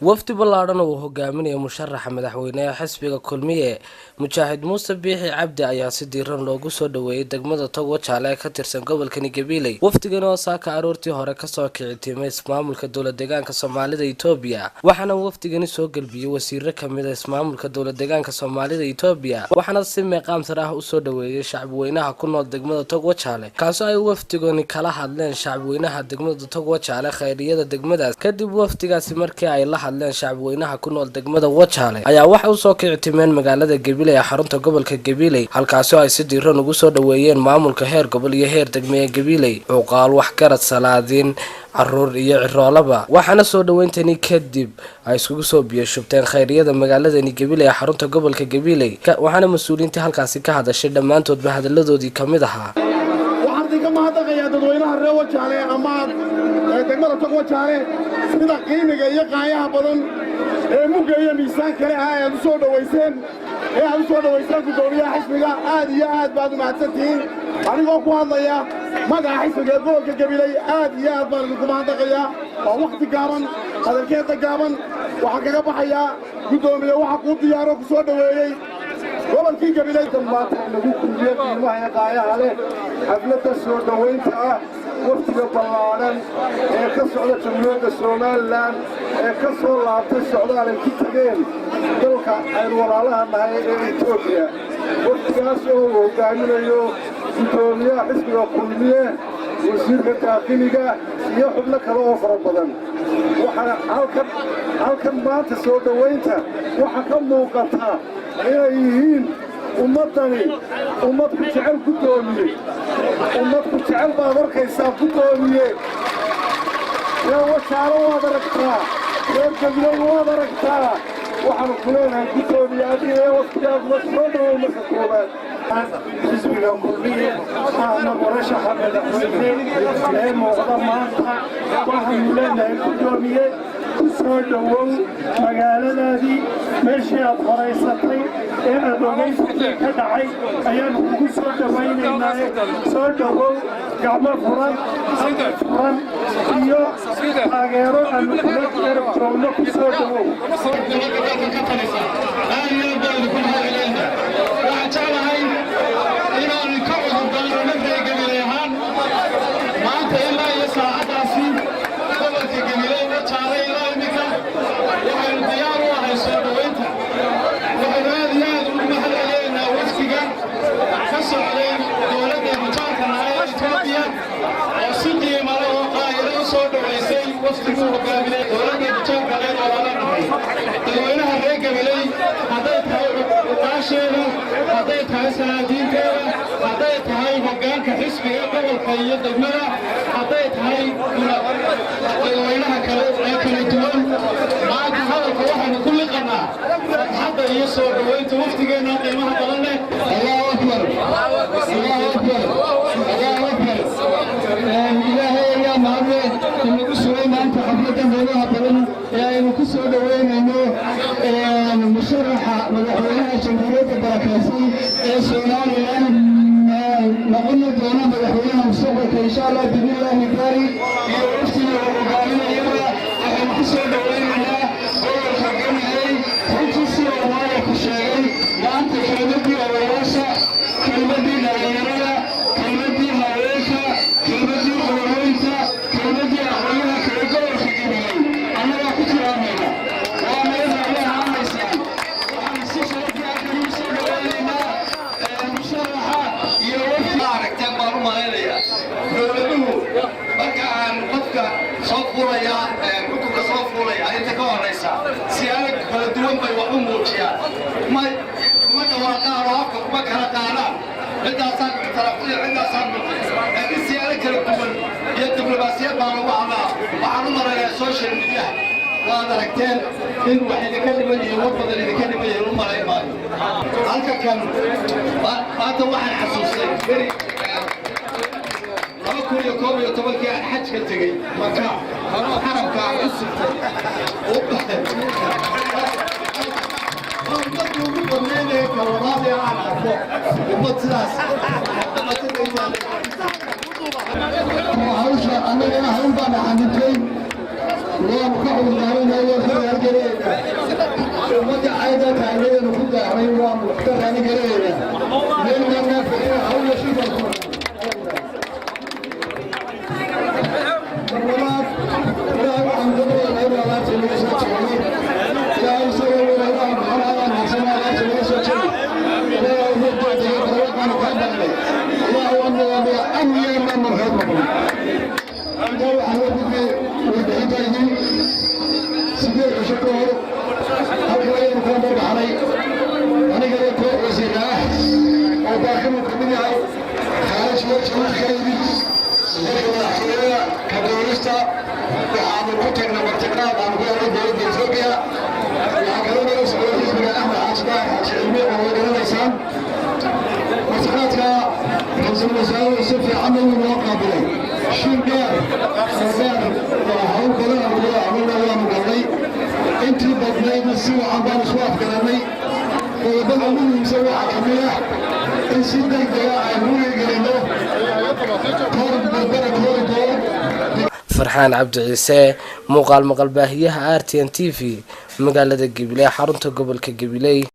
wafdi ballaaran oo hogaaminaya musharaxa madaxweynaha xisbiga kulmiye mujaahid muuse biixi cabdi ayaa si diiran loogu soo dhaweeyay degmada Togwa Jaale ee ka tirsan gobolka Gabiley. wafdigan oo saaka aroortii hore ka soo kicitimay ismaamulka dowlad deegaanka Soomaalida Itoobiya waxaana wafdigani soo galbiyay wasiirro kamid ah ismaamulka dowlad deegaanka Soomaalida Itoobiya waxaana si meeqaam sare ah u soo dhaweeyay shacabweynaha ku nool degmada Togwa Jaale kaasoo ay wafdigani kala hadleen shacabweynaha degmada Togwa Jaale khayriyada degmadaas kadib wafdigaasi markii ay la hadleen shacabweynaha ku nool degmada Wajaale ayaa waxa uu soo kicitimeen magaalada Gabiley ee xarunta gobolka Gabiley halkaasoo ay si diiran ugu soo dhaweeyeen maamulka heer gobol iyo heer degmada Gabiley oo qaal wax garad salaadin caruur iyo ciroolaba waxaana soo dhaweentani kadib ay isugu soo biyashubteen khayriyada magaalada Gabiley ee xarunta gobolka Gabiley waxaana mas'uuliyiinta halkaasi ka hadashay dhamaantoodba hadaladoodii kamid ahaa mahadnaqayaa dadweynaha reer Wajaale ama degmada Togwa Jaale sida qiimiga iyo qaayaha badan ee mugga iyo miisaan kale ah aad soo dhaweyseen gudoomiyaha xisbiga aad iyo aad baad u mahadsantihiin anigoo ku hadlaya magaca xisbiga gobolka Gabiley aad iyo aad baan ugu mahadnaqayaa oo waqti gaaban hadalkeeda gaaban waxa kaga baxaya gudoomiyaha waxa ku diyaaro ku soo dhaweeyay gobolkii Gabiley maanta lagu kulmiyay qiimaha qaayaha leh xafladda soo dhaweynta ah waqtiga ballaaran ee ka socda jamhuuriyadda Soomaaliland ee ka soo laabtay socdaal ay ku tageen dalka ay walaalaha nahay ee Itoobiya waqtigaas oo hogaaminayo gudoomiyaha xisbiga kulmiye wasiirka daaqiliga iyo xubno kale oo fara badan waxaana halkan maanta soo dhaweynta waxa ka muuqata inay yihiin ummadani ummad ku jecel gudoomiye ummad ku jecel baad arkaysaa gudoomiye reer Wajaale waad aragtaa reer Gabiley waad aragtaa waxaanu ku leenahay gudoomiye adiga waqtigaas ma soo dhawow marka koobaad xisbiga kulmiye ahna murashaxa madaxweyne ee muuqda maanta waxaanu leenahay gudoomiye ku soo dhawow magaaladaadii meeshii aad horaysatay ee aad ogeysatay ka dhacay ayaanu kugu soo dhawaynaynaa soo dhawow gacmo furan iyo taageero aanu kula garab joogno ku soo dhawow dadweynaha reer Gabiley hadday tahay uqaasheeda hadday tahay salaadiinteeda hadday tahay hoggaanka xisbiga gobolka iyo degmada hadday tahay dadweynaha kale ee kala duwan maanta hadalka waxaanu ku liqanaa farxadda iyo soo dhaweynta waftigeenna qiimaha badan leh Allahu akbar Allahu akbar Allahu akbar ilaahay ayaa mahadle inagu sugay maanta xafladda meelaha badan ee aynu ku soo dhaweynayno musharaxa madaxweynaha jamhuuriyadda barakaysan ee Soomaaliland noqon doona madaxweynaha mustaqbalka insha Allah billahi baari iyo waftiga hogaaminaya waxaan ku soo dhaweynaynaa gobolka Gabiley runtii si waara ku sheegay maanta kelmadii odayaasha kelmadii dhalinyarada kelmadii haweenka kelmadii hooyooyinka kelmadii aqoonyaha kala gobolka Gabiley annaga ku tiraahayna waa meel macnaha aanaysan waxaan si sharaf ah ugu soo dhaweynaynaa musharaxa iyo waftiga aragteen baan u malaynayaa dowladuhu marka aan qofka soo furaya kutubka soo furaya inta ka horeysa siyaalo kala duwan bay wax u muujiyaan ma dhawaaqaan oo afka kuma kala qaadaan cidaasaan taraqiya cidaasaan laakiin siyaalo kala duwan iyo diblomaasiyad baa lagu hadlaa waxaan u marayaa social media waad aragteen in wax idinka dhiman yihiin war badan idinka dhiman yihiin u malayn maayo halka kan maanta waxaan xasuustay beri 2011 aan xajka tegey maka xarabka cusub dadku ugu badnaynaya kalwadaad ee aan arko ummad sidaas hawsha annagana hawl baan xamintay waan ka cudurdaaranayo سيدي عشقه هكذا يمكن برد علي أنا قلت وزيرة أو داخلكم مني خارج وجه الخيري لكن أحيانا كدوريستا وعامل كتير من التقناط عن قوة الدولة إثيوبيا وعكرون رئيس الرئيس من أحمد عاشقاء حاج علمي وهو الإنسان مسكناتها رئيس الوزراء وصفي عمل وواقع بلي شيرجار صدار وحاول كلنا الله عملنا الله مقرني انتي بدني نسيو عبان سواف كلامي ويبدأ مني مسوي حكمية انسي دايك دايا عمولي قرينو كورد بالبرا كورد farxaan cabdi ciise muuqaal maqal baahiyaha RTN TV magaalada Gabiley xarunta gobolka Gabiley.